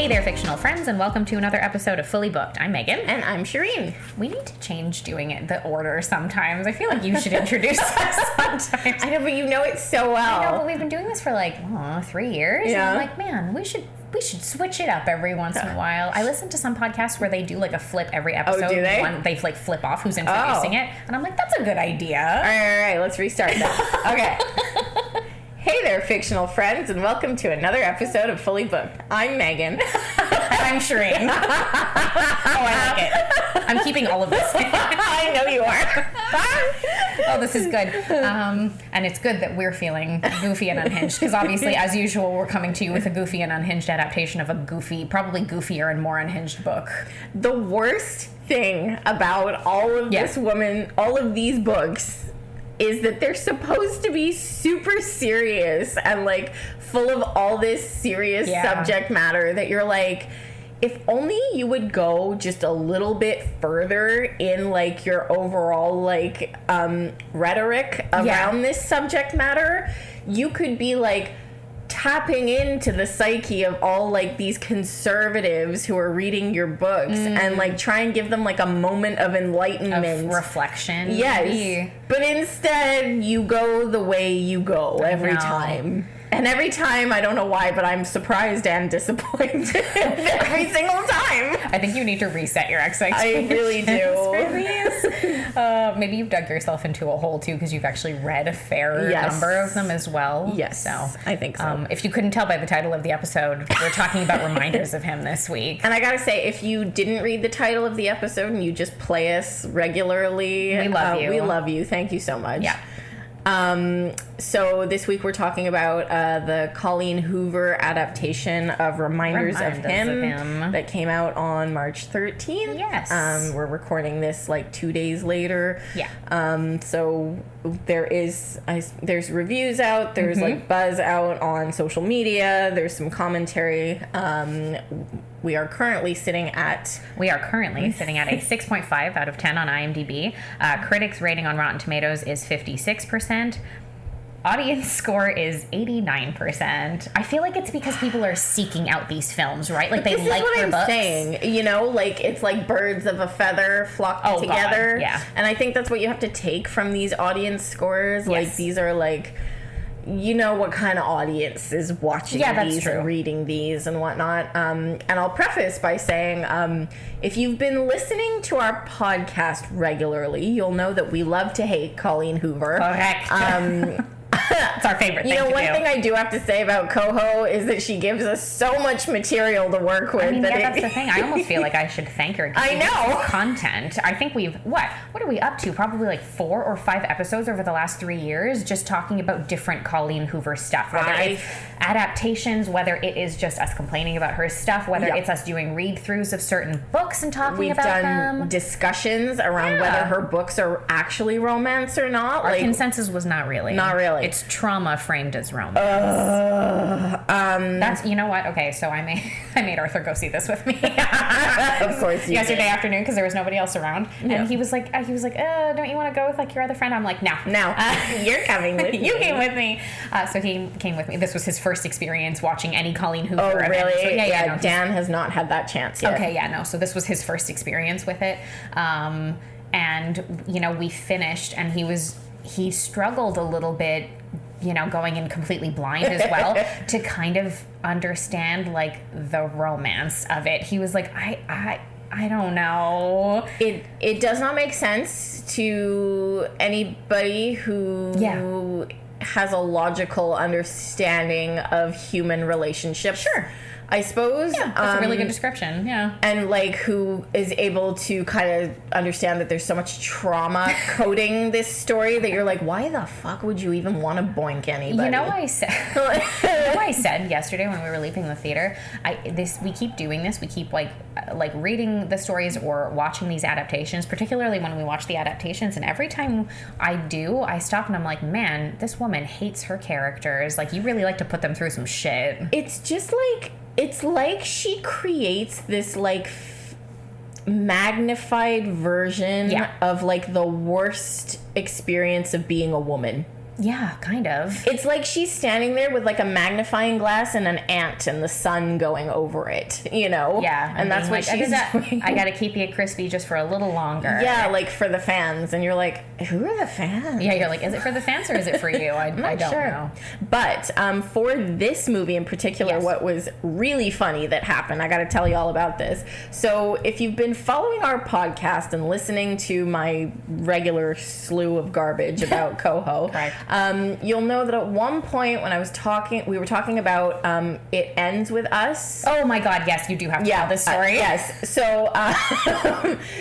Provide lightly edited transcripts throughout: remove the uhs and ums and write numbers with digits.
Hey there, fictional friends, and welcome to another episode of Fully Booked. I'm Megan. And I'm Shereen. We need to change doing it the order sometimes. I feel like you should introduce us sometimes. I know, but you know it so well. I know, but we've been doing this for 3 years. Yeah. And I'm like, man, we should switch it up every once in a while. I listen to some podcasts where they do a flip every episode. Oh, do they? They flip off who's introducing it. And I'm like, that's a good idea. All right, let's restart that. Okay. Hey there, fictional friends, and welcome to another episode of Fully Booked. I'm Megan. And I'm Shereen. I like it. I'm keeping all of this. I know you are. Oh, this is good. And it's good that we're feeling goofy and unhinged, because obviously, as usual, we're coming to you with a goofy and unhinged adaptation of a goofy, probably goofier and more unhinged book. The worst thing about all of these books is that they're supposed to be super serious and full of all this serious subject matter that you're like, if only you would go just a little bit further in your overall rhetoric around this subject matter, you could be tapping into the psyche of all these conservatives who are reading your books and try and give them a moment of enlightenment, of reflection. Yes, maybe. But instead you go the way you go every time. And every time, I don't know why, but I'm surprised and disappointed every single time. I think you need to reset your expectations. I really do. Maybe you've dug yourself into a hole, too, because you've actually read a fair number of them as well. Yes, so, I think so. If you couldn't tell by the title of the episode, we're talking about reminders of him this week. And I gotta say, if you didn't read the title of the episode and you just play us regularly, we love you. We love you. Thank you so much. Yeah. So this week we're talking about the Colleen Hoover adaptation of Reminders of Him that came out on March 13th. Yes. We're recording this 2 days later. Yeah. So there's reviews out, there's buzz out on social media, there's some commentary. We are currently sitting at a 6.5 out of 10 on IMDb. Critics' rating on Rotten Tomatoes is 56%. Audience score is 89%. I feel like it's because people are seeking out these films, right? They like their books. Saying, it's like birds of a feather flock together. God, yeah. And I think that's what you have to take from these audience scores. Yes. These are what kind of audience is watching these and reading these and whatnot. And I'll preface by saying, if you've been listening to our podcast regularly, you'll know that we love to hate Colleen Hoover. Correct. It's our favorite thing to do. One thing I do have to say about Coho is that she gives us so much material to work with. That's the thing. I almost feel like I should thank her. I know. Content. I think what are we up to? Probably 4 or 5 episodes over the last 3 years just talking about different Colleen Hoover stuff. Whether it's adaptations, whether it is just us complaining about her stuff, whether it's us doing read-throughs of certain books and talking about them. We've done discussions around whether her books are actually romance or not. Our consensus was not really. Not really. It's trauma framed as romance. That's, you know what? Okay, so I made Arthur go see this with me. Of course you yesterday afternoon, because there was nobody else around, and he was like, don't you want to go with your other friend? I'm like, no. You're coming with me. You came with me. So he came with me. This was his first experience watching any Colleen Hoover event. Oh, really? So, yeah. Dan has not had that chance yet. Okay, yeah, no. So this was his first experience with it, and we finished, and he struggled a little bit, going in completely blind as well to kind of understand the romance of it. He was like, I don't know. It does not make sense to anybody who has a logical understanding of human relationships. Sure. I suppose. Yeah, that's a really good description, yeah. And, who is able to kind of understand that there's so much trauma coding this story that you're like, why the fuck would you even want to boink anybody? I said yesterday when we were leaving the theater, we keep doing this. We keep, reading the stories or watching these adaptations, particularly when we watch the adaptations, and every time I do, I stop and I'm like, man, this woman hates her characters. You really like to put them through some shit. It's just it's like she creates this magnified version of the worst experience of being a woman. Yeah, kind of. It's like she's standing there with like a magnifying glass and an ant and the sun going over it, you know? Yeah. And that's what she's doing. I gotta keep it crispy just for a little longer. Yeah, like for the fans. And you're like, who are the fans? Yeah, you're like, is it for the fans or is it for you? I don't know. But for this movie in particular, what was really funny that happened, I gotta tell you all about this. So if you've been following our podcast and listening to my regular slew of garbage about Coho, you'll know that at one point when we were talking about It Ends With Us. Oh my God, yes, you do have to tell this story. Yes. So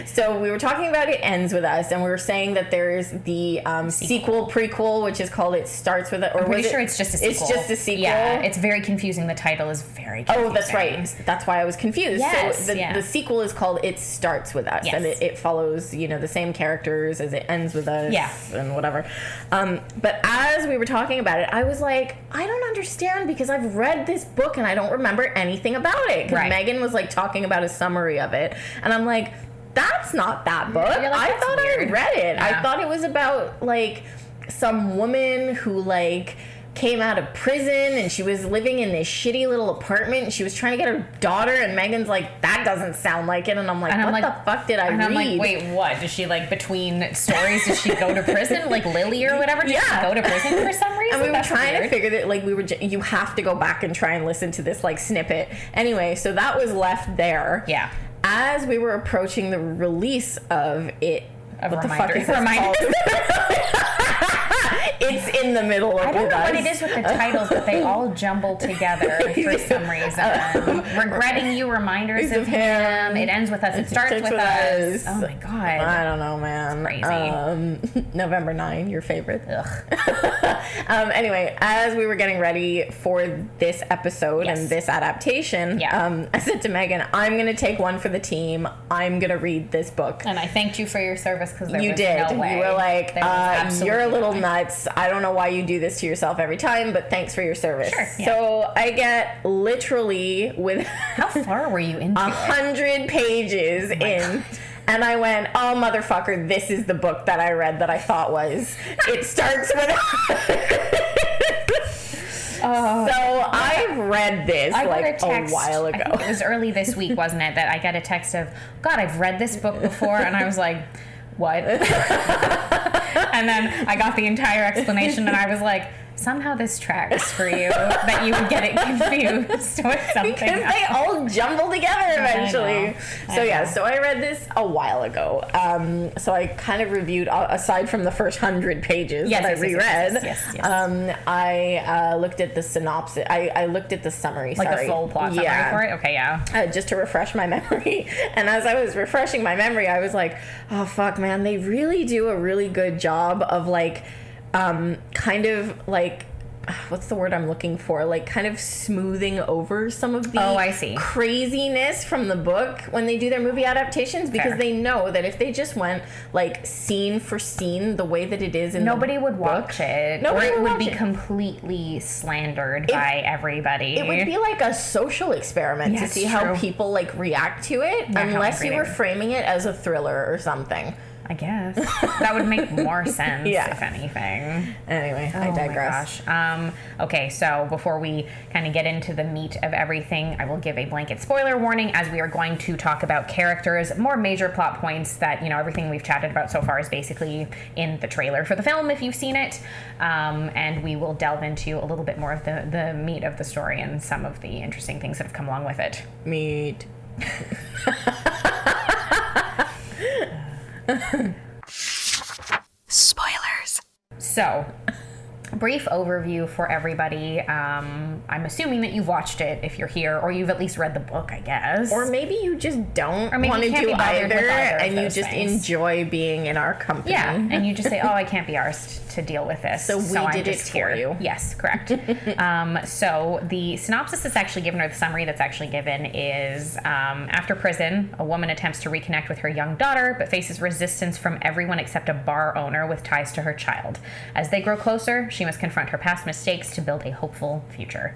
so we were talking about It Ends With Us, and we were saying that there's the sequel, prequel, which is called It Starts With Us. I'm pretty sure it's just a sequel. It's just a sequel? Yeah, it's very confusing. The title is very confusing. Oh, that's right. That's why I was confused. Yes, so the sequel is called It Starts With Us, and it follows, the same characters as It Ends With Us and whatever. But as we were talking about it, I was like, I don't understand because I've read this book and I don't remember anything about it. Because Megan was like talking about a summary of it, and I'm like, that's not that book. Like, I thought weird. I read it. Yeah. I thought it was about like some woman who like came out of prison and she was living in this shitty little apartment and she was trying to get her daughter, and Megan's like, that doesn't sound like it, and I'm like, what the fuck did I read? And I'm like, wait, what? Does she like between stories, does she go to prison? Like Lily or whatever? Did she go to prison for some reason? And we were trying to figure that, like, you have to go back and try and listen to this like snippet. Anyway, so that was left there. Yeah. As we were approaching the release of it, what the fuck is It's in the middle of I don't know what it is with the titles, but they all jumble together for some reason. Regretting You, Reminders of Him. It Ends With Us. It Starts With Us. Oh my God. I don't know, man. It's crazy. November 9, your favorite. Ugh. Anyway, as we were getting ready for this episode and this adaptation, I said to Megan, I'm going to take one for the team. I'm going to read this book. And I thanked you for your service because there was no way. You were like, you're a little nuts. I don't know why you do this to yourself every time, but thanks for your service. Sure. Yeah. So I get literally with how far were you into 100 pages in, and I went, oh motherfucker, this is the book that I read that I thought was It Starts With So I've read this a while ago. I think it was early this week, wasn't it, that I got a text of, God, I've read this book before, and I was like, what? And then I got the entire explanation, and I was like, somehow this tracks for you, that you would get it confused with something because they all jumble together eventually. So I read this a while ago. So I kind of reviewed, aside from the first 100 pages that I reread. I looked at the synopsis. I looked at the summary. Like the full plot summary for it? Okay, yeah. Just to refresh my memory. And as I was refreshing my memory, I was like, oh fuck, man, they really do a really good job of like, kind of like, what's the word I'm looking for? Like kind of smoothing over some of the craziness from the book when they do their movie adaptations, because they know that if they just went like scene for scene the way that it is in nobody the would book, watch it. Nobody would watch it. Would be completely slandered by everybody. It would be like a social experiment to see how people like react to it, unless you were framing it as a thriller or something. I guess that would make more sense, if anything. Anyway, I digress. My gosh. Okay, so before we kind of get into the meat of everything, I will give a blanket spoiler warning, as we are going to talk about characters, more major plot points that, everything we've chatted about so far is basically in the trailer for the film, if you've seen it. And we will delve into a little bit more of the meat of the story and some of the interesting things that have come along with it. Meat. Spoilers. So, brief overview for everybody. I'm assuming that you've watched it if you're here, or you've at least read the book, I guess. Or maybe you just don't want to do either, and you just enjoy being in our company. Yeah, and you just say, oh, I can't be arsed to deal with this. So we did it for you. Yes, correct. So the synopsis that's actually given, or the summary that's actually given, is after prison, a woman attempts to reconnect with her young daughter, but faces resistance from everyone except a bar owner with ties to her child. As they grow closer, she must confront her past mistakes to build a hopeful future.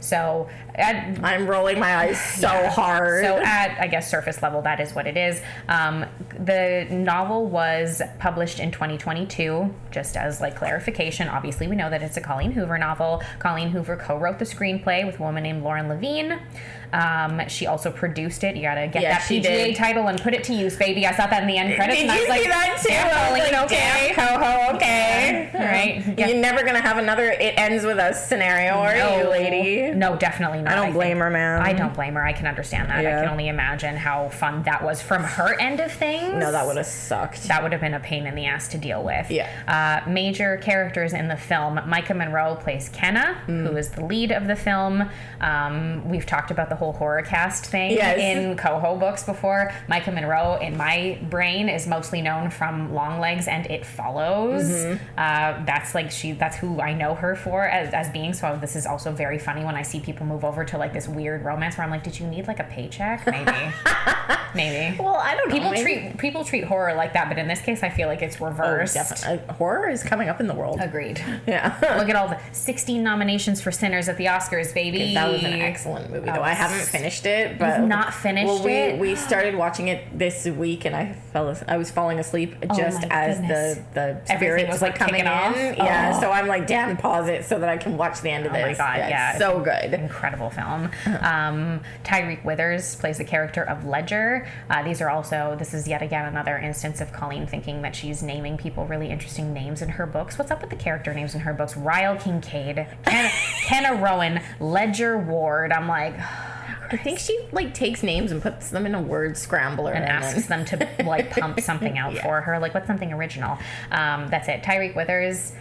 So I'm rolling my eyes so hard. So at, I guess, surface level, that is what it is. The novel was published in 2022, just as like clarification. Obviously, we know that it's a Colleen Hoover novel. Colleen Hoover co-wrote the screenplay with a woman named Lauren Levine. She also produced it. You gotta get that PGA title and put it to use, baby. I saw that in the end credits. Did you see that too? Yeah, Colleen, okay. Ho, okay. All right. Yeah. You're never gonna have another "it ends with us" scenario, are you, lady? No, definitely not. I don't blame her, man. I don't blame her. I can understand that. Yeah. I can only imagine how fun that was from her end of things. No, that would have sucked. That would have been a pain in the ass to deal with. Yeah. Major characters in the film. Micah Monroe plays Kenna, who is the lead of the film. We've talked about the whole horror cast thing in Coho books before. Micah Monroe, in my brain, is mostly known from Longlegs and It Follows. That's who I know her for as being. So this is also very funny when I see people move over to like this weird romance where I'm like, did you need like a paycheck? Maybe. Well, I don't know. People treat horror like that, but in this case, I feel like it's reversed. Oh, definitely. Horror is coming up in the world. Agreed. Yeah. Look at all the 16 nominations for Sinners at the Oscars, baby. That was an excellent movie, though. I haven't finished it, but you've not finished it. We started watching it this week, and I was falling asleep just as the spirits was like coming in. Off. Yeah, so I'm like, damn, pause it so that I can watch the end of this. Oh my god, yeah, so good, incredible film. Tyreek Withers plays the character of Ledger. This is yet again another instance of Colleen thinking that she's naming people really interesting names in her books. What's up with the character names in her books? Ryle Kincaid, Kenna Rowan, Ledger Ward. I'm like, I think she like takes names and puts them in a word scrambler and asks them to like pump something out for her. Like, what's something original? That's it. Tyreek Withers,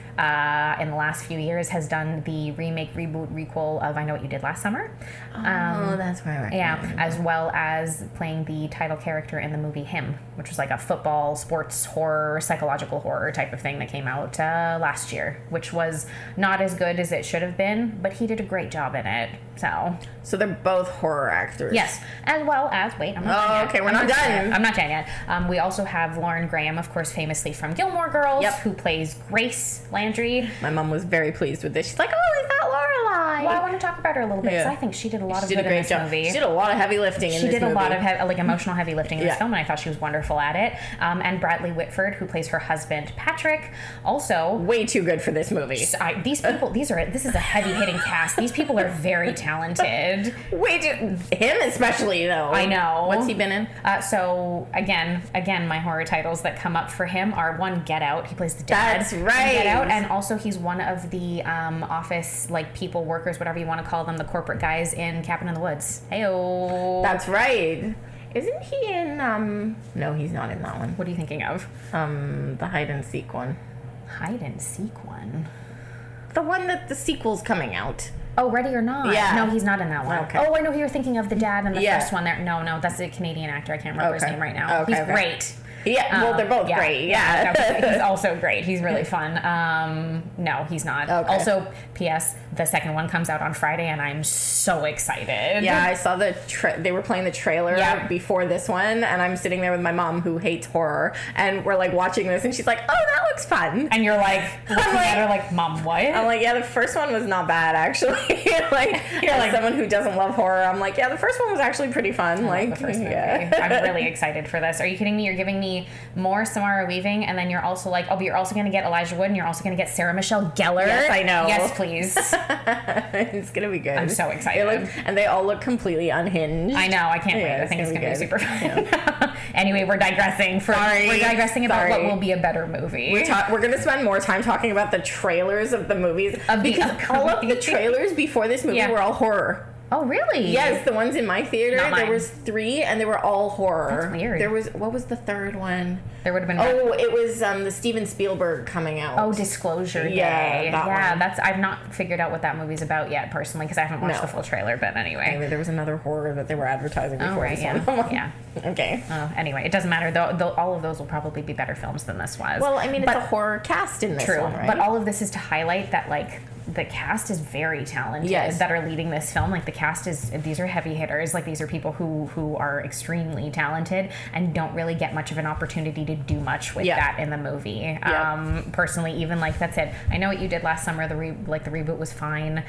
in the last few years, has done the remake, reboot, requel of I Know What You Did Last Summer. That's right. Yeah, as well as playing the title character in the movie Him, which was like a football, sports horror, psychological horror type of thing that came out last year, which was not as good as it should have been, but he did a great job in it. So they're both horror actors. Yes, as well as I'm not done yet. Okay, we're not done. I'm not done yet. We also have Lauren Graham, of course, famously from Gilmore Girls, who plays Grace Landry. My mom was very pleased with this. She's like, "Oh, is that Lorelai?" Well, I want to talk about her a little bit because I think she did a lot of good in this movie. She did a lot of heavy lifting in this movie. She did a lot of emotional heavy lifting in this film, and I thought she was wonderful at it. And Bradley Whitford, who plays her husband Patrick, also way too good for this movie. This is a heavy hitting cast. These people are very talented. Him especially though. I know. What's he been in? So again, my horror titles that come up for him are one, Get Out. He plays the dad. That's right. Get Out, and also he's one of the office people workers, whatever you want to call them, the corporate guys in Cabin in the Woods. Heyo. That's right. Isn't he in? No, he's not in that one. What are you thinking of? The hide and seek one. Hide and seek one. The one that the sequel's coming out. Oh, Ready or Not. Yeah. No, he's not in that one. Okay. Oh, I know who you're thinking of, the dad in the first one. There. No, that's a Canadian actor. I can't remember his name right now. Okay, he's great. Yeah, well, they're both great. Yeah. He's also great. He's really fun. No, he's not. Okay. Also, P.S., the second one comes out on Friday, and I'm so excited. Yeah, I saw they were playing the trailer before this one, and I'm sitting there with my mom who hates horror, and we're like watching this, and she's like, "Oh, that looks fun." And you're like looking at her like, "Mom, what?" I'm like, "Yeah, the first one was not bad, actually." You're like someone who doesn't love horror. I'm like, "Yeah, the first one was actually pretty fun." I love the first movie. I'm really excited for this. Are you kidding me? You're giving me more Samara Weaving, and then you're also like, oh, but you're also going to get Elijah Wood, and you're also going to get Sarah Michelle Gellar. Yes, I know. Yes, please. It's going to be good. I'm so excited. And they all look completely unhinged. I know. I can't wait. I think it's going to be super fun. Yeah. Anyway, we're digressing. We're digressing about what will be a better movie. We're going to spend more time talking about the trailers of the movies. Because all of the trailers before this movie were all horror. Oh, really? Yes, the ones in my theater, there was 3, and they were all horror. That's weird. What was the third one? There would have been... it was the Steven Spielberg coming out. Oh, Disclosure Day. Yeah, that's... I've not figured out what that movie's about yet, personally, because I haven't watched the full trailer, but anyway. There was another horror that they were advertising before this one. Yeah. Okay. Anyway, it doesn't matter. Though all of those will probably be better films than this was. Well, I mean, it's a horror cast in this one, right? But all of this is to highlight that, the cast is very talented Yes. that are leading this film. Like, the cast these are heavy hitters. Like, these are people who are extremely talented and don't really get much of an opportunity to do much with that in the movie. Personally, even like that's it. I know what you did last summer. The reboot was fine.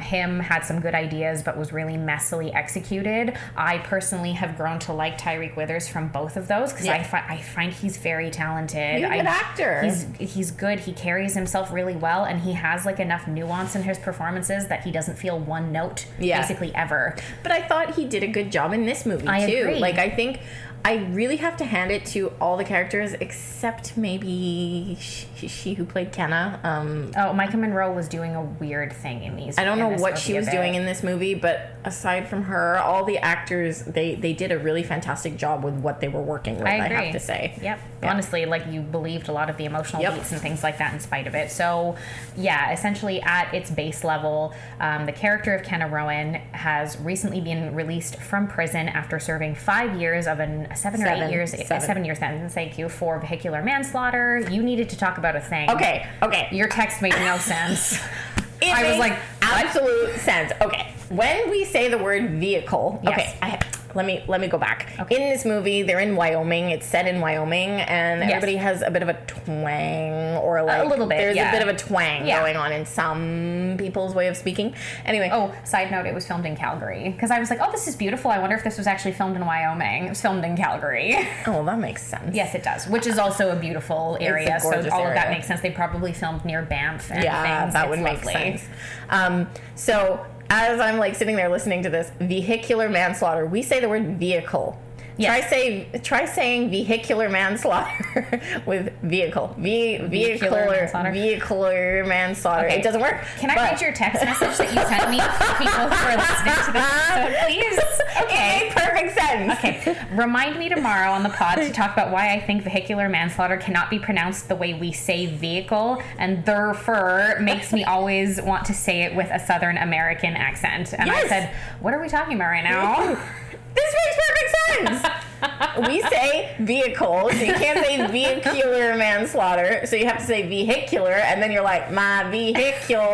Him had some good ideas, but was really messily executed. I personally have grown to like Tyreek Withers from both of those because I find he's very talented. He's a good actor. He's good. He carries himself really well, and he has like enough nuance in his performances that he doesn't feel one note basically ever. But I thought he did a good job in this movie too. Agree. Like, I think I really have to hand it to all the characters except maybe she who played Kenna. Micah Monroe was doing a weird thing in these. I don't know what she was doing in this movie, but aside from her, all the actors, they did a really fantastic job with what they were working with, I have to say. Yep. Honestly, like, you believed a lot of the emotional beats and things like that in spite of it. So, yeah, essentially at its base level, the character of Kenna Rowan has recently been released from prison after serving 5 years of a 7 year sentence, thank you, for vehicular manslaughter. You needed to talk about a thing. Okay. Your text made no sense. I was like, absolute sense. Okay. When we say the word vehicle, let me go back. Okay. In this movie, they're in Wyoming. It's set in Wyoming, and everybody has a bit of a twang, or like a little bit. There's a bit of a twang going on in some people's way of speaking. Anyway. Oh, side note, it was filmed in Calgary because I was like, oh, this is beautiful. I wonder if this was actually filmed in Wyoming. It was filmed in Calgary. Oh, that makes sense. Yes, it does. Which is also a beautiful area. It's a gorgeous all area. of that makes sense. They probably filmed near Banff and things. That would make sense. So, as I'm like sitting there listening to this, vehicular manslaughter, we say the word vehicle. Yes. Try saying vehicular manslaughter with vehicle. Vehicular manslaughter. Okay. It doesn't work. Can I read your text message that you sent me for people who are listening to this episode, please? Okay. It made perfect sense. Okay. Remind me tomorrow on the pod to talk about why I think vehicular manslaughter cannot be pronounced the way we say vehicle, and therefore makes me always want to say it with a Southern American accent. And I said, what are we talking about right now? This makes perfect sense. We say vehicle, so you can't say vehicular manslaughter, so you have to say vehicular, and then you're like, my vehicular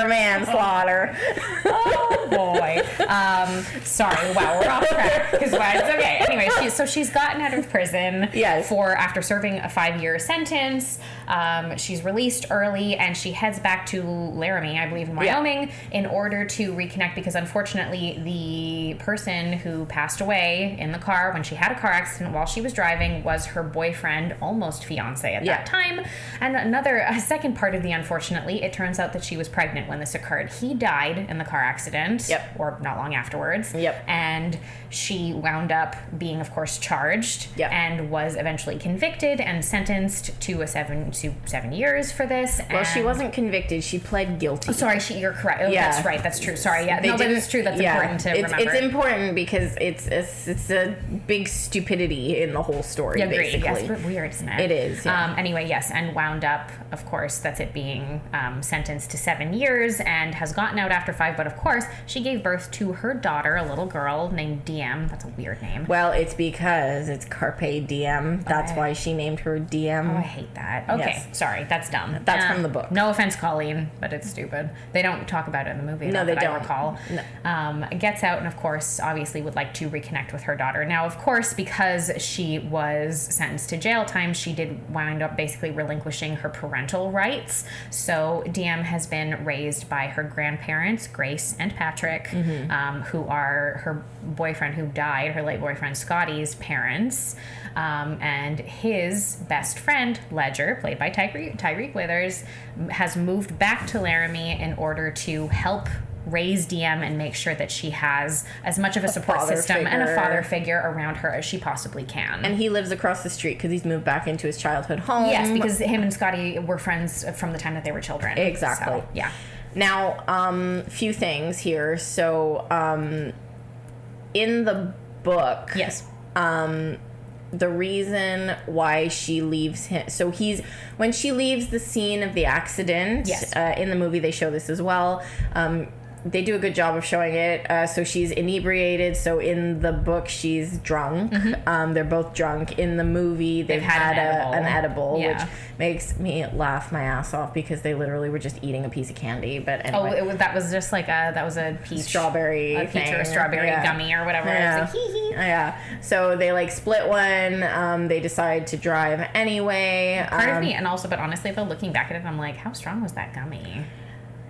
manslaughter. Oh boy. Sorry. Wow, we're off track. It's okay. Anyway, she's gotten out of prison after serving a 5-year sentence. She's released early, and she heads back to Laramie, I believe, in Wyoming, in order to reconnect, because unfortunately the person who passed away in the car when she had a car accident while she was driving was her boyfriend, almost fiance at that time. And a second part of the unfortunately, it turns out that she was pregnant when this occurred. He died in the car accident, or not long afterwards. And she wound up being, of course, charged and was eventually convicted and sentenced to 7 years for this. Well, she wasn't convicted. She pled guilty. Oh, sorry, you're correct. Oh, that's right. That's true. Sorry. Yeah, no, that is true. That's important to remember. It's important because it's a big stupidity in the whole story, basically. Yes, but weird, isn't it? It is. Anyway, yes, and wound up, of course, that's it being sentenced to 7 years and has gotten out after 5. But of course, she gave birth to her daughter, a little girl named DM. That's a weird name. Well, it's because it's Carpe Diem. That's why she named her Diem. Oh, I hate that. Okay, sorry, that's dumb. That's from the book. No offense, Colleen, but it's stupid. They don't talk about it in the movie. No, they don't. I recall. No. Gets out and, of course, obviously would like to reconnect with her daughter. Now, of course, because she was sentenced to jail time, she did wind up basically relinquishing her parental rights. So DM has been raised by her grandparents, Grace and Patrick, who are her boyfriend who died, her late boyfriend Scotty's parents, and his best friend, Ledger, played by Tyreek Withers, has moved back to Laramie in order to help raise DM and make sure that she has as much of a support system and a father figure around her as she possibly can. And he lives across the street because he's moved back into his childhood home. Yes, because him and Scotty were friends from the time that they were children. Exactly. So, yeah. Now, few things here. So, in the book, the reason why she leaves him, so when she leaves the scene of the accident, in the movie they show this as well, they do a good job of showing it. So she's inebriated. So in the book, she's drunk. They're both drunk. In the movie, they've had an edible, which makes me laugh my ass off because they literally were just eating a piece of candy. But anyway. That was just like that was a peach. Strawberry a peach or a strawberry gummy or whatever. Yeah. It was like, hee hee. Yeah. So they like split one. They decide to drive anyway. Part of me, and also, but honestly, though, looking back at it, I'm like, how strong was that gummy?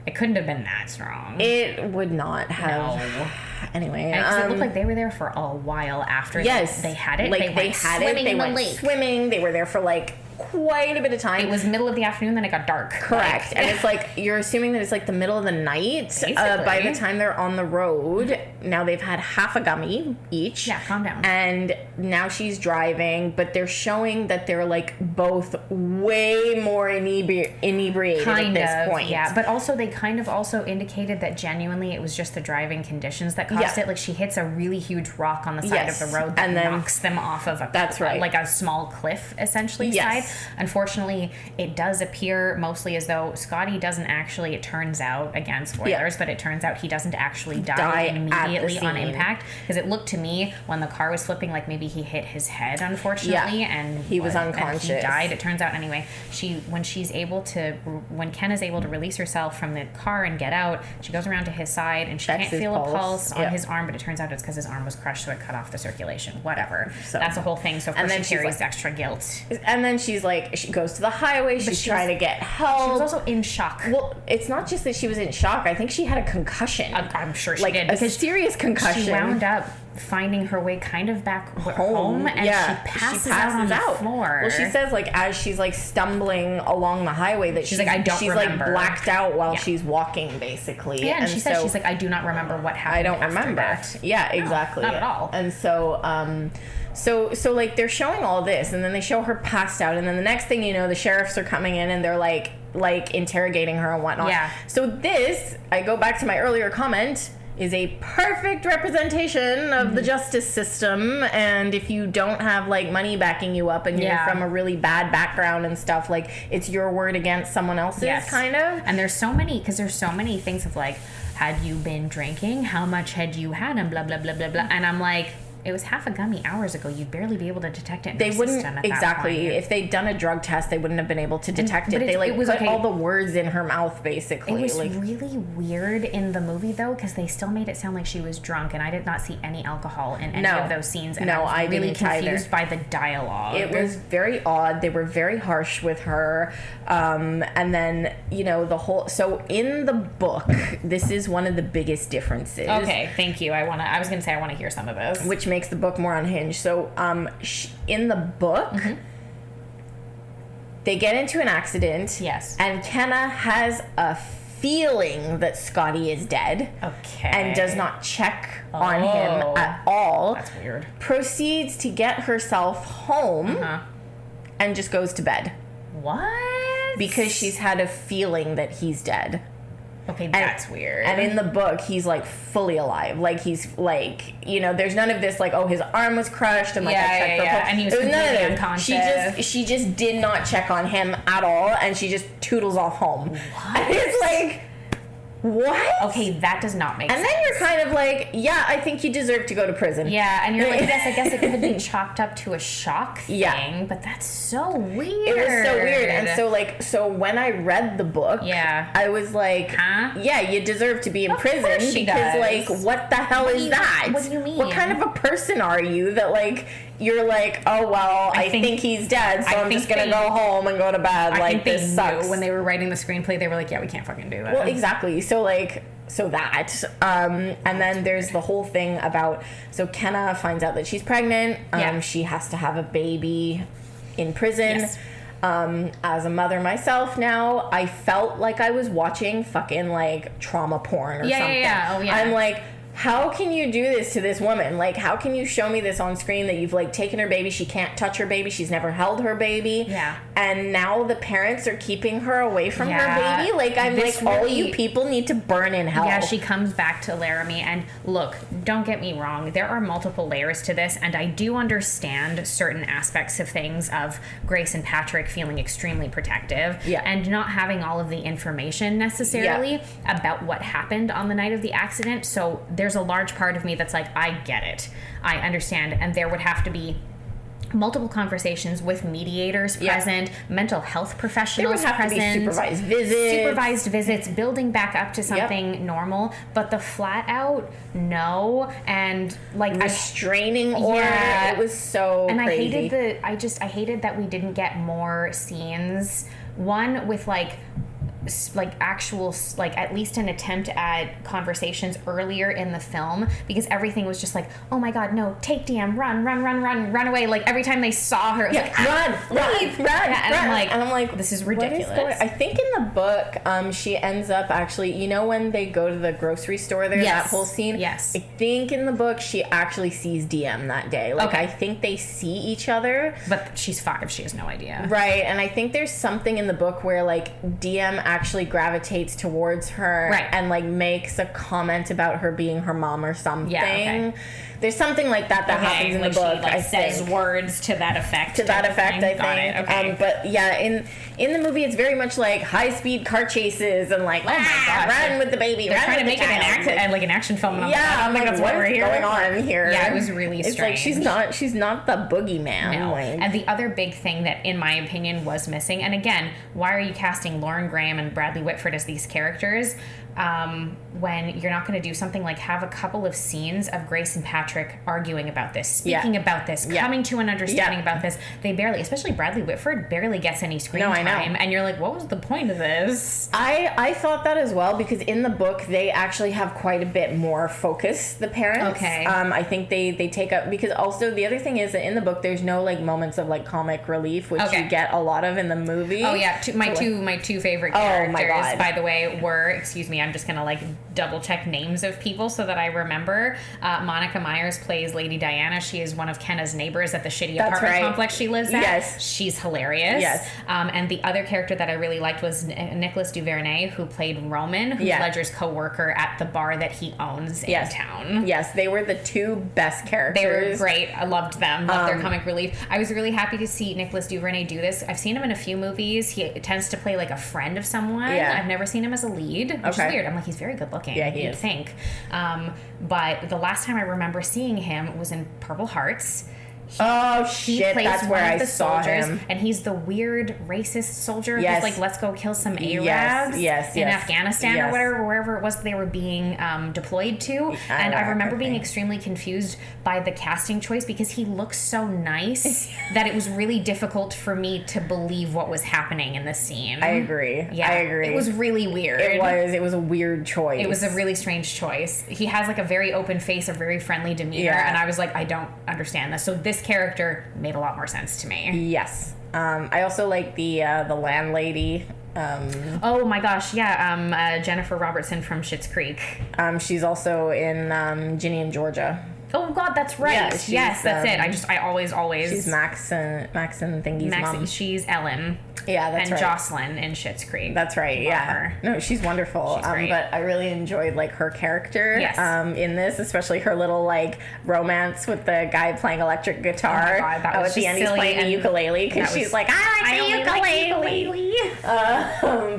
It couldn't have been that strong. It would not have. No. Anyway, it looked like they were there for a while after they had it. Like they had it. They went swimming. They were there for like quite a bit of time. It was middle of the afternoon, then it got dark. Correct. And it's like, you're assuming that it's like the middle of the night. By the time they're on the road, now they've had half a gummy each. Yeah, calm down. And now she's driving, but they're showing that they're like both way more inebriated at this point. Yeah, but also they kind of also indicated that genuinely it was just the driving conditions that caused it. Like she hits a really huge rock on the side of the road that knocks them off of like a small cliff essentially side. Unfortunately, it does appear mostly as though Scotty doesn't actually, it turns out, again, spoilers, but it turns out he doesn't actually die immediately on impact. Because it looked to me, when the car was flipping, like maybe he hit his head, unfortunately, and he was unconscious. And he died. It turns out, anyway, when Ken is able to release herself from the car and get out, she goes around to his side, and she can't feel a pulse on his arm, but it turns out it's because his arm was crushed, so it cut off the circulation. Whatever. So that's a whole thing. So of course she carries extra guilt. And then she's like, she goes to the highway, she's trying to get help. She was also in shock. Well, it's not just that she was in shock. I think she had a concussion. I'm sure she did. A serious concussion. She wound up finding her way kind of back home, and she passes out on the floor. Well, she says, like, as she's like stumbling along the highway, that she's like, I don't remember. Like blacked out while she's walking, basically. Yeah, and she says, she's like, I do not remember what happened. I don't remember that. Yeah, exactly. No, not at all. And so like they're showing all this, and then they show her passed out, and then the next thing you know, the sheriffs are coming in and they're like interrogating her and whatnot. Yeah. So this, I go back to my earlier comment, is a perfect representation of the justice system. And if you don't have like money backing you up and you're from a really bad background and stuff, like it's your word against someone else's kind of. And there's so many things of like, had you been drinking? How much had you had? And blah, blah, blah, blah, blah. And I'm like, it was half a gummy hours ago. You'd barely be able to detect it in they the wouldn't system at exactly that point. If they'd done a drug test, they wouldn't have been able to detect it. They like put all the words in her mouth, basically. It was really weird in the movie though, because they still made it sound like she was drunk, and I did not see any alcohol in any of those scenes, and I was really confused by the dialogue. It was very odd. They were very harsh with her, and then the whole. So in the book, this is one of the biggest differences. Okay, thank you. I was going to say I want to hear some of this, which makes the book more unhinged. So in the book, they get into an accident. Yes. And Kenna has a feeling that Scotty is dead. Okay. And does not check on him at all. That's weird. Proceeds to get herself home and just goes to bed. What? Because she's had a feeling that he's dead. Okay, that's weird. And in the book, he's like fully alive. Like he's like, there's none of this like, his arm was crushed and like I checked the pulse. And he was completely unconscious. She just did not check on him at all, and she just toodles off home. What? And it's like, what? Okay, that does not make sense. And then you're kind of like, I think you deserve to go to prison. Yeah, and you're like, yes, I guess it could have been chalked up to a shock thing, but that's so weird. It was so weird. And so when I read the book, I was like, yeah, you deserve to be in prison because like, what the hell is that? What do you mean? What kind of a person are you that like, you're like, oh, well, I think he's dead, so I'm just going to go home and go to bed. Like, this sucks. When they were writing the screenplay, they were like, yeah, we can't fucking do that. Well, exactly. So that. And then there's the whole thing about, so Kenna finds out that she's pregnant. She has to have a baby in prison. Yes. As a mother myself now, I felt like I was watching fucking, like, trauma porn or something. Yeah. Oh, yeah. I'm like, how can you do this to this woman? Like, how can you show me this on screen that you've, like, taken her baby, she can't touch her baby, she's never held her baby, and now the parents are keeping her away from her baby? Like, I'm like, really, all you people need to burn in hell. Yeah, she comes back to Laramie, and look, don't get me wrong, there are multiple layers to this, and I do understand certain aspects of things, of Grace and Patrick feeling extremely protective, and not having all of the information necessarily about what happened on the night of the accident. So there's a large part of me that's like, I get it, I understand, and there would have to be multiple conversations with mediators present, mental health professionals there would have present, to be supervised visits, building back up to something normal. But the flat out no, and like restraining order, it was so and crazy. I hated that we didn't get more scenes. One with like actual, like, at least an attempt at conversations earlier in the film, because everything was just like, oh my god, no, take DM, run away. Like, every time they saw her, it was like, run. And I'm like, this is ridiculous. I think in the book, she ends up actually, you know, when they go to the grocery store there, that whole scene? Yes. I think in the book, she actually sees DM that day. Like, I think they see each other. But she's 5, she has no idea. Right, and I think there's something in the book where, like, DM actually gravitates towards her and like makes a comment about her being her mom or something. There's something like that happens in the book. She, like, says words to that effect. I think. But yeah, in the movie, it's very much like high speed car chases and like, oh my god, run with the baby. They're trying to make it an action film. And I don't think that's what we're going on here. Yeah, it was really strange. It's like she's not the boogeyman. No. Like. And the other big thing that, in my opinion, was missing. And again, why are you casting Lauren Graham and Bradley Whitford as these characters? When you're not going to do something like have a couple of scenes of Grace and Patrick arguing about this, speaking about this, coming to an understanding about this. They barely, especially Bradley Whitford, barely gets any screen time. And you're like, what was the point of this? I thought that as well, because in the book, they actually have quite a bit more focus, the parents. Okay. I think they take up, because also the other thing is that in the book, there's no like moments of like comic relief, which you get a lot of in the movie. Oh yeah, my two favorite characters, by the way, were, excuse me, I'm just gonna like double check names of people so that I remember. Monica Myers plays Lady Diana. She is one of Kenna's neighbors at the shitty apartment complex she lives at. Yes. She's hilarious. Yes. And the other character that I really liked was Nicholas Duvernay, who played Roman, who's Ledger's co-worker at the bar that he owns in town. Yes, they were the two best characters. They were great. I loved them. Loved their comic relief. I was really happy to see Nicholas Duvernay do this. I've seen him in a few movies. He tends to play like a friend of someone. Yeah. I've never seen him as a lead, which is weird. I'm like, he's very good looking. Yeah, he is. You'd think. But the last time I remember seeing him was in Purple Hearts. He plays that's where I saw him. And he's the weird racist soldier who's like, let's go kill some Arabs in Afghanistan or whatever, wherever it was they were being deployed to. And I remember being extremely confused by the casting choice, because he looks so nice that it was really difficult for me to believe what was happening in the scene. I agree. Yeah, I agree. It was really weird. It was a weird choice. It was a really strange choice. He has like a very open face, a very friendly demeanor, and I was like, I don't understand this. So this character made a lot more sense to me. Yes. I also like the landlady. Oh my gosh, Jennifer Robertson from Schitt's Creek. She's also in Ginny and Georgia. Oh God, that's right. Yes, that's it. I always. She's Max and Thingy's mom. She's Ellen. Yeah, that's right. And Jocelyn in Schitt's Creek. That's right. Love her. No, she's wonderful. She's great. But I really enjoyed like her character in this, especially her little like romance with the guy playing electric guitar. Oh my God, that was at the end, he's playing the ukulele because she's like, I like the ukulele.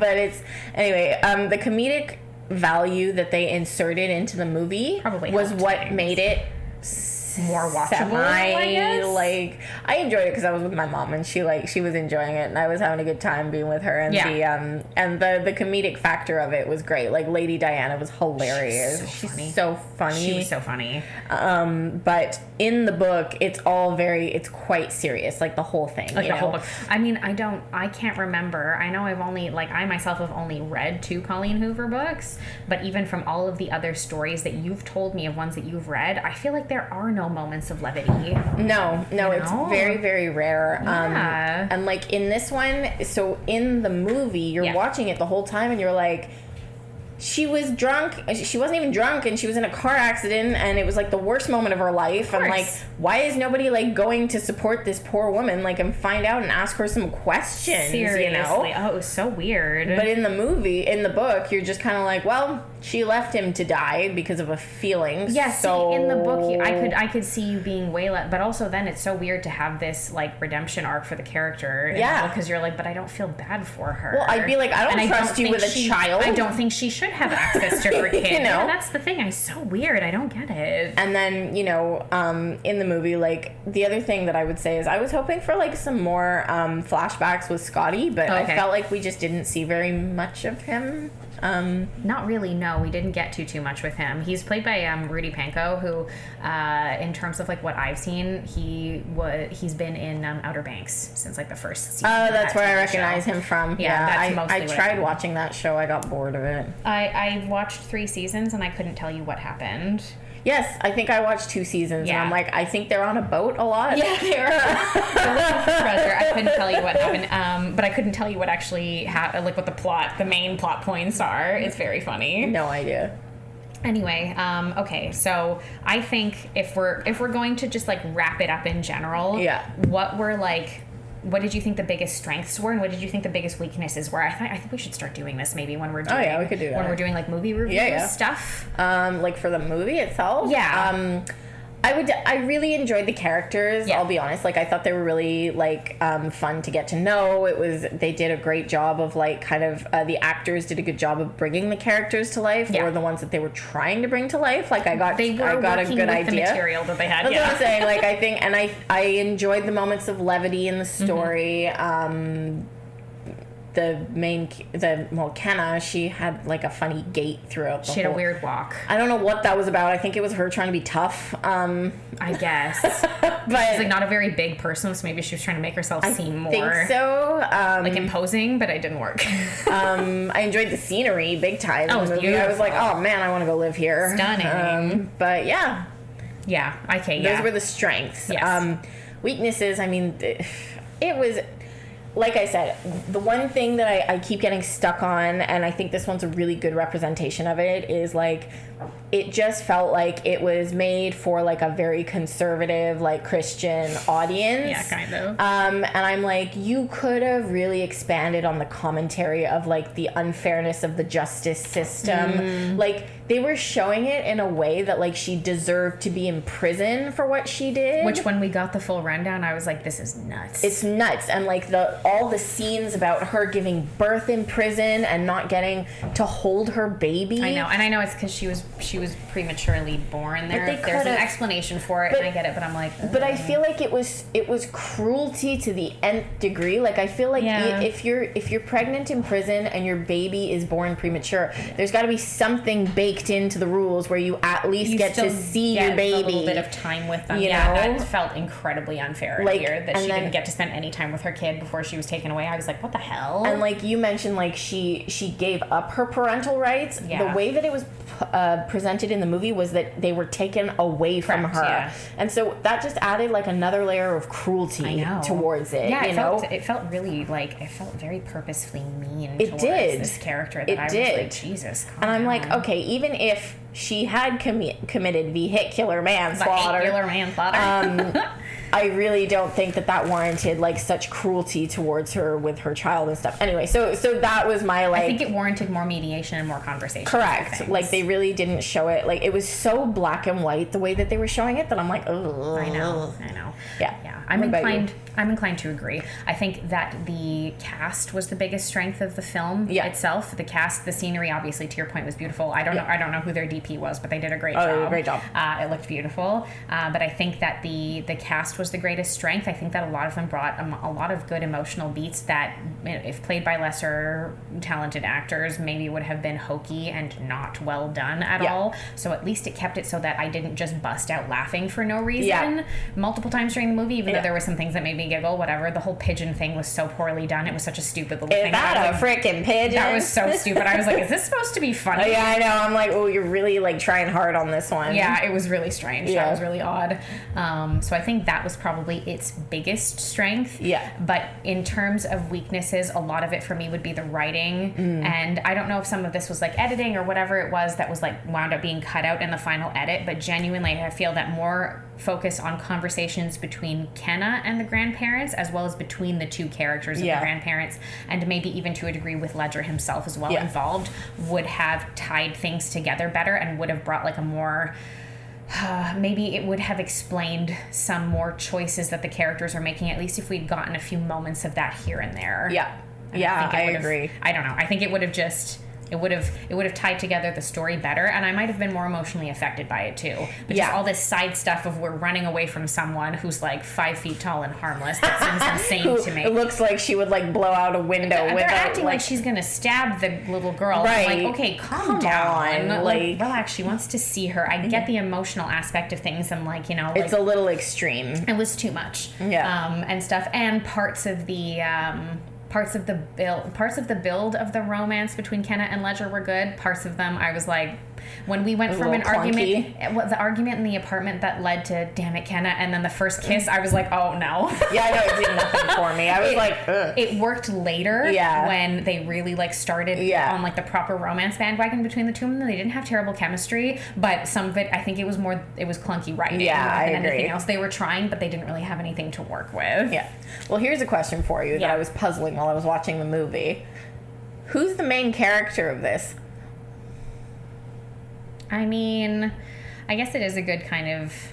But it's anyway. The comedic value that they inserted into the movie was what made it more watchable, I guess. Like, I enjoyed it because I was with my mom and she was enjoying it and I was having a good time being with her, and the comedic factor of it was great. Like, Lady Diana was hilarious. She's so funny. She was so funny. But in the book, it's quite serious, like the whole thing. Like the whole book. I mean, I can't remember. I know I myself have only read 2 Colleen Hoover books, but even from all of the other stories that you've told me of ones that you've read, I feel like there are no moments of levity. No, it's very, very rare. Yeah. And like in this one, so in the movie, you're watching it the whole time and you're like, she was drunk. She wasn't even drunk, and she was in a car accident, and it was like the worst moment of her life. And like, why is nobody like going to support this poor woman, like, and find out and ask her some questions? Seriously. You know? Oh, it was so weird. But in the book, you're just kind of like, well, she left him to die because of a feeling. Yes, so in the book, I could see you being way less, but also then it's so weird to have this like redemption arc for the character. Yeah, because you're like, but I don't feel bad for her. Well, I'd be like, I don't trust you with a child. I don't think she should have access to her kid. You know? Yeah, that's the thing. It's so weird. I don't get it. And then, you know, in the movie, like, the other thing that I would say is I was hoping for like some more flashbacks with Scotty, but I felt like we just didn't see very much of him. Not really, no. We didn't get too much with him. He's played by Rudy Pankow, who, in terms of like what I've seen, he's been in Outer Banks since like the first season. Oh, that's where I recognize him from. Yeah, that's mostly I tried watching that show. I got bored of it. I watched 3 seasons and I couldn't tell you what happened. Yes, I think I watched 2 seasons, and I'm like, I think they're on a boat a lot. Yeah, they're looking for treasure. I couldn't tell you what happened, but I couldn't tell you what actually happened, like what the main plot points are. It's very funny. No idea. Anyway, okay, so I think if we're going to just like wrap it up in general, what did you think the biggest strengths were, and what did you think the biggest weaknesses were? I think we should start doing this maybe when we're doing. Oh yeah, we could do that when we're doing like movie review stuff. Like for the movie itself. Yeah. I really enjoyed the characters. I'll be honest. Like, I thought they were really like fun to get to know. They did a great job of like kind of the actors did a good job of bringing the characters to life, or the ones that they were trying to bring to life. Like I got a good idea. The material that they had. That's what I'm saying. Like I think, and I enjoyed the moments of levity in the story. Kenna, she had like a funny gait throughout She had a weird walk. I don't know what that was about. I think it was her trying to be tough. I guess. But she's like not a very big person, so maybe she was trying to make herself seem more. I think so. Like imposing, but it didn't work. I enjoyed the scenery big time. Oh, it was beautiful. I was like, oh man, I want to go live here. Stunning. But yeah. Yeah, okay, Those were the strengths. Yes. Weaknesses, I mean, it was... Like I said, the one thing that I keep getting stuck on, and I think this one's a really good representation of it, is like it just felt like it was made for like a very conservative, like Christian audience. Yeah, kind of. And I'm like, you could have really expanded on the commentary of like the unfairness of the justice system. Like they were showing it in a way that like she deserved to be in prison for what she did. Which when we got the full rundown, I was like, this is nuts. It's nuts. And like all the scenes about her giving birth in prison and not getting to hold her baby. I know, and I know it's because she was prematurely born there. There's an explanation for it, and I get it, but I'm like... Ugh. But I feel like it was cruelty to the nth degree. Like, I feel like if you're pregnant in prison and your baby is born premature, there's got to be something baked into the rules where you at least get to see your baby. A little bit of time with them. You know? That felt incredibly unfair here, that she didn't get to spend any time with her kid before she was taken away. I was like, what the hell? And like you mentioned, like she gave up her parental rights. The way that it was presented in the movie was that they were taken away from her. Yeah. And so that just added like another layer of cruelty towards it. Yeah, it felt really like, it felt very purposefully mean towards this character that I was like, Jesus, calm And I'm down. like, okay, even if she had committed vehicular manslaughter. I really don't think that warranted like such cruelty towards her with her child and stuff. Anyway, so that was my like... I think it warranted more mediation and more conversation. Correct. Like they really didn't show it. Like it was so black and white the way that they were showing it that I'm like, oh. I know. Yeah. I'm inclined to agree. I think that the cast was the biggest strength of the film itself. The cast, the scenery, obviously, to your point, was beautiful. I don't know who their DP was, but they did a great job. Great job. It looked beautiful. But I think that the cast was the greatest strength. I think that a lot of them brought a lot of good emotional beats that, if played by lesser talented actors, maybe would have been hokey and not well done at all. So at least it kept it so that I didn't just bust out laughing for no reason multiple times during the movie, even though there were some things that made me giggle, whatever. The whole pigeon thing was so poorly done. It was such a stupid little thing. Is that a freaking pigeon? That was so stupid. I was like, is this supposed to be funny? Yeah, I know. I'm like, oh, you're really like trying hard on this one. Yeah, it was really strange. That was really odd. So I think that was was probably its biggest strength. Yeah. But in terms of weaknesses, a lot of it for me would be the writing. And I don't know if some of this was like editing or whatever it was that was like wound up being cut out in the final edit, but genuinely I feel that more focus on conversations between Kenna and the grandparents, as well as between the two characters of the grandparents, and maybe even to a degree with Ledger himself as well involved, would have tied things together better and would have brought like a more maybe it would have explained some more choices that the characters are making, at least if we'd gotten a few moments of that here and there. I agree. I don't know, I think it would have just it would have tied together the story better, and I might have been more emotionally affected by it too. But just all this side stuff of we're running away from someone who's like 5 feet tall and harmless, that seems insane to me. It looks like she would like blow out a window. They're acting like she's gonna stab the little girl. Right. I'm like, okay, calm down. Like, relax. She wants to see her. I get the emotional aspect of things, and like, you know, like, it's a little extreme. It was too much. And stuff, and parts of the build of the romance between Kenna and Ledger were good. Parts of them I was like, when we went from an argument, the argument in the apartment that led to damn it Kenna, and then the first kiss, I was like, oh no. I know, it did nothing for me. I was like, ugh. It worked later when they really like started on like the proper romance bandwagon between the two of them. They didn't have terrible chemistry, but some of it, I think it was clunky writing than anything else. They were trying, but they didn't really have anything to work with. Well, here's a question for you that I was puzzling while I was watching the movie. Who's the main character of this? I mean, I guess it is a good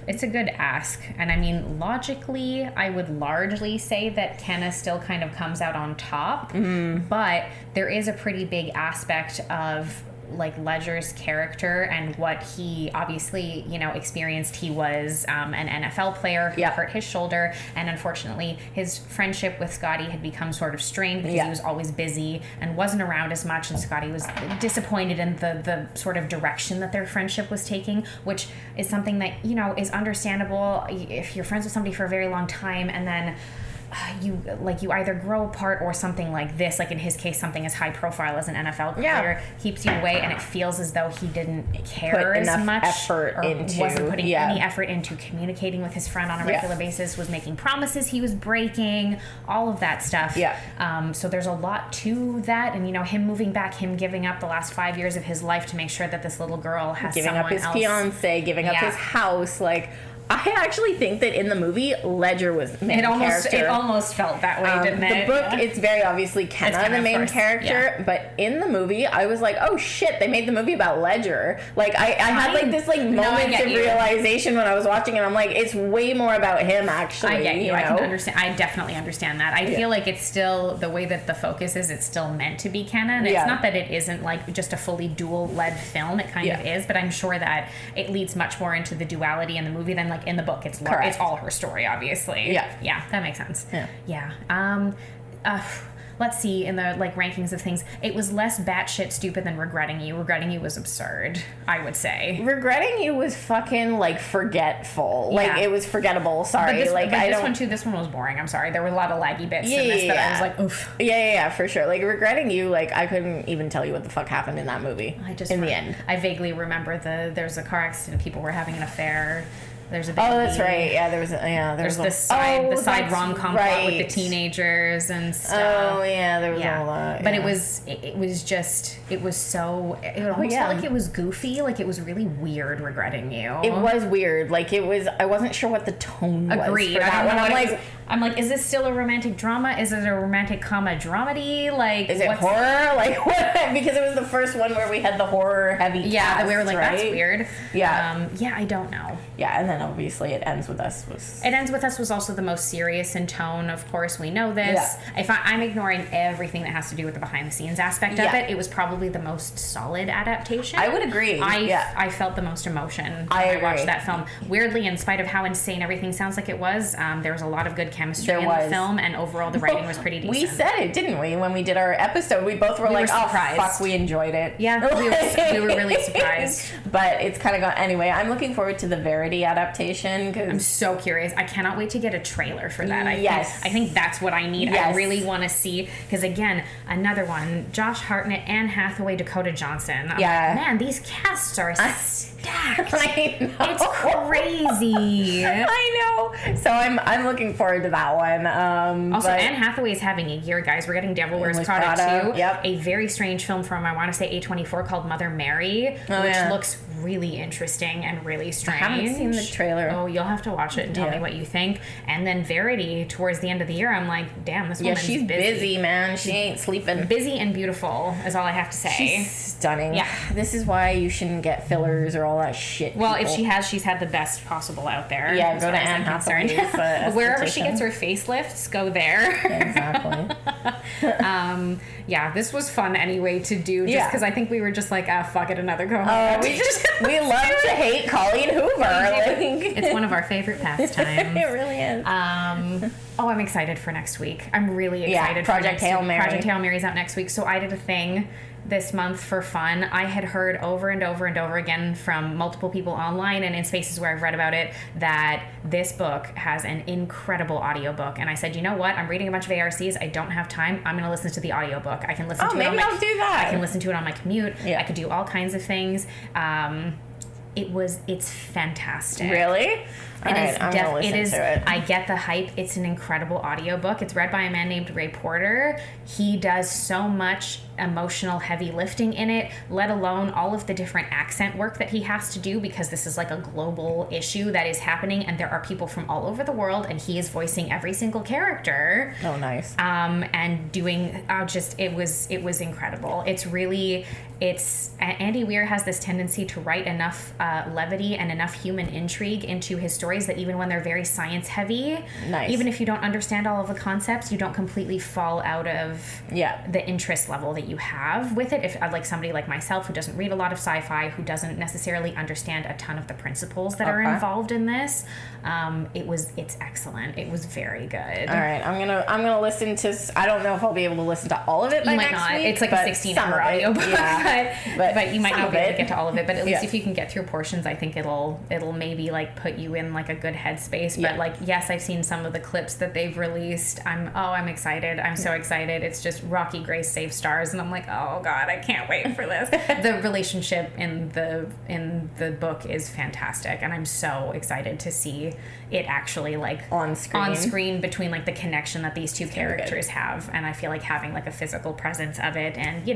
it's a good ask. And I mean, logically, I would largely say that Kenna still kind of comes out on top. But there is a pretty big aspect of like Ledger's character and what he obviously, you know, experienced. He was an NFL player who hurt his shoulder, and unfortunately his friendship with Scotty had become sort of strained because he was always busy and wasn't around as much, and Scotty was disappointed in the sort of direction that their friendship was taking, which is something that, you know, is understandable if you're friends with somebody for a very long time and then you either grow apart, or something like this, like in his case, something as high profile as an NFL career keeps you away, and it feels as though he didn't care as much, wasn't putting any effort into communicating with his friend on a regular basis, was making promises he was breaking, all of that stuff. So there's a lot to that, and you know, him moving back, him giving up the last 5 years of his life to make sure that this little girl has giving someone up his else. fiance, giving up his house, like. I actually think that in the movie, Ledger was the main character. It almost felt that way, didn't it? The book, it's very obviously Kenna the main character, but in the movie, I was like, oh shit, they made the movie about Ledger. Like, I had like this like moment of realization when I was watching it. I'm like, it's way more about him, actually. I get you. You know? I can understand. I definitely understand that. I feel like it's still, the way that the focus is, it's still meant to be Kenna. And it's not that it isn't like just a fully dual-led film. It kind of is, but I'm sure that it leads much more into the duality in the movie than like in the book. It's all her story, obviously. Yeah, that makes sense. Let's see, in the like rankings of things, it was less batshit stupid than Regretting You. Regretting You was absurd, I would say. Regretting You was fucking like forgetful. Like it was forgettable. Sorry. This one was boring. I'm sorry. There were a lot of laggy bits in this that I was like, oof. Yeah, for sure. Like Regretting You, like I couldn't even tell you what the fuck happened in that movie. The end. I vaguely remember there's a car accident. People were having an affair. There's a baby. Oh, that's right. Yeah, there's the side rom-com plot with the teenagers and stuff. Oh yeah, there was all that. But it was so it almost felt like it was goofy, like it was really weird. Regretting You. It was weird. Like it was. I wasn't sure what the tone was. Agreed. For that one. I'm like, is this still a romantic drama? Is it a romantic dramedy? Like, is it horror? Like what? Because it was the first one where we had the horror heavy. Yeah, that we were like, that's weird. Yeah. I don't know. Yeah, and then obviously It Ends With Us was also the most serious in tone. Of course, we know this. Yeah. If I'm ignoring everything that has to do with the behind the scenes aspect of it, it was probably the most solid adaptation. I would agree. I felt the most emotion when I watched that film. Weirdly, in spite of how insane everything sounds like it was, there was a lot of good chemistry in the film, and overall the writing was pretty decent. We said it, didn't we? When we did our episode, we both were like, oh fuck, we enjoyed it. Yeah, we were really surprised. But it's kind of gone. Anyway, I'm looking forward to the Verity adaptation. Cause I'm so curious. I cannot wait to get a trailer for that. I think that's what I need. Yes. I really want to see, because again, another one, Josh Hartnett, Anne Hathaway, Dakota Johnson. I'm like, man, these casts are stacked. I know. It's crazy. I know. So I'm looking forward to that one. Also, Anne Hathaway's having a year, guys. We're getting Devil Wears Prada 2. Yep. A very strange film from, I want to say, A24 called Mother Mary, which looks really interesting and really strange. I haven't seen the trailer. Oh, you'll have to watch it and tell me what you think. And then Verity, towards the end of the year, I'm like, damn, this woman's she's busy, man. She ain't sleeping. Busy and beautiful is all I have to say. She's stunning. Yeah. This is why you shouldn't get fillers or all that shit. Well, if she has, she's had the best possible out there. Yeah, go to Anne Hathaway's. Wherever she gets her facelifts, go there. Exactly. Yeah, this was fun anyway to do, just because I think we were just like, fuck it, another go home. We love to hate Colleen Hoover. It's one of our favorite pastimes. It really is. I'm excited for next week. I'm really excited. Project Hail Mary. Project Hail Mary's out next week. So I did a thing this month for fun. I had heard over and over and over again from multiple people online and in spaces where I've read about it that this book has an incredible audiobook. And I said, you know what? I'm reading a bunch of ARCs. I don't have time. I'm going to listen to the audiobook. I can listen to it on my... I'll do that. I can listen to it on my commute. Yeah. I could do all kinds of things. It's fantastic. Really? I'm gonna listen to it. I get the hype. It's an incredible audiobook. It's read by a man named Ray Porter. He does so much emotional heavy lifting in it, let alone all of the different accent work that he has to do, because this is like a global issue that is happening and there are people from all over the world and he is voicing every single character. Oh, nice. And doing it was incredible. Andy Weir has this tendency to write enough levity and enough human intrigue into his stories that even when they're very science heavy, even if you don't understand all of the concepts, you don't completely fall out of the interest level that you have with it. If like somebody like myself who doesn't read a lot of sci-fi, who doesn't necessarily understand a ton of the principles that are involved in this, it's excellent. It was very good. All right, I'm gonna listen to. I don't know if I'll be able to listen to all of it by next week. It's like a 16-hour audiobook, but you might not be able to get to all of it. But at least if you can get through portions, I think it'll maybe like put you in like a good headspace. But like, yes, I've seen some of the clips that they've released. I'm excited. I'm so excited. It's just Rocky Grace Save Stars, and I'm like, oh god, I can't wait for this. The relationship in the book is fantastic, and I'm so excited to see it actually like on screen between like the connection that these two characters have. And I feel like having like a physical presence of it, and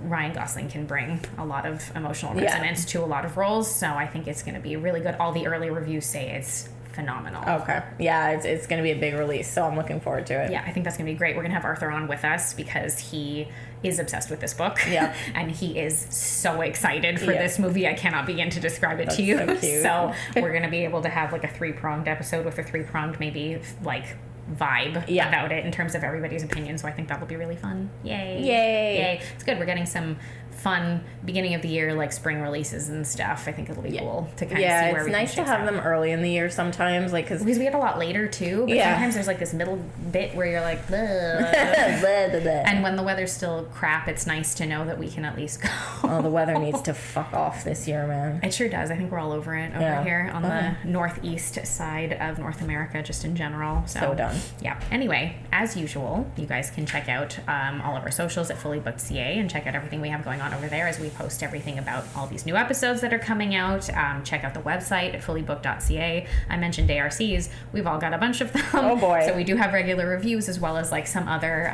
Ryan Gosling can bring a lot of emotional resonance to a lot of roles, so I think it's going to be really good. All the early reviews say it's phenomenal. Okay. Yeah, it's going to be a big release, so I'm looking forward to it. Yeah, I think that's going to be great. We're going to have Arthur on with us because he is obsessed with this book. Yeah. And he is so excited for this movie. I cannot begin to describe it to you. So cute. So we're going to be able to have like a 3-pronged episode with a 3-pronged maybe like vibe about it in terms of everybody's opinion. So I think that'll be really fun. Yay. It's good. We're getting some fun beginning of the year like spring releases and stuff. I think it'll be cool to kind of see where we can. It's nice to have them early in the year sometimes, like because we get a lot later too, but sometimes there's like this middle bit where you're like and when the weather's still crap, it's nice to know that we can at least go. Oh, the weather needs to fuck off this year, man. It sure does. I think we're all over it over here on the northeast side of North America, just in general. So done. Yeah. Anyway, as usual, you guys can check out all of our socials at fullybookedca and check out everything we have going on over there as we post everything about all these new episodes that are coming out. Check out the website at fullybooked.ca. I mentioned ARCs. We've all got a bunch of them. Oh boy. So we do have regular reviews as well as like some other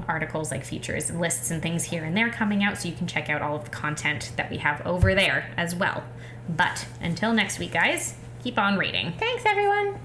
articles like features and lists and things here and there coming out, so you can check out all of the content that we have over there as well. But until next week, guys, keep on reading. Thanks, everyone.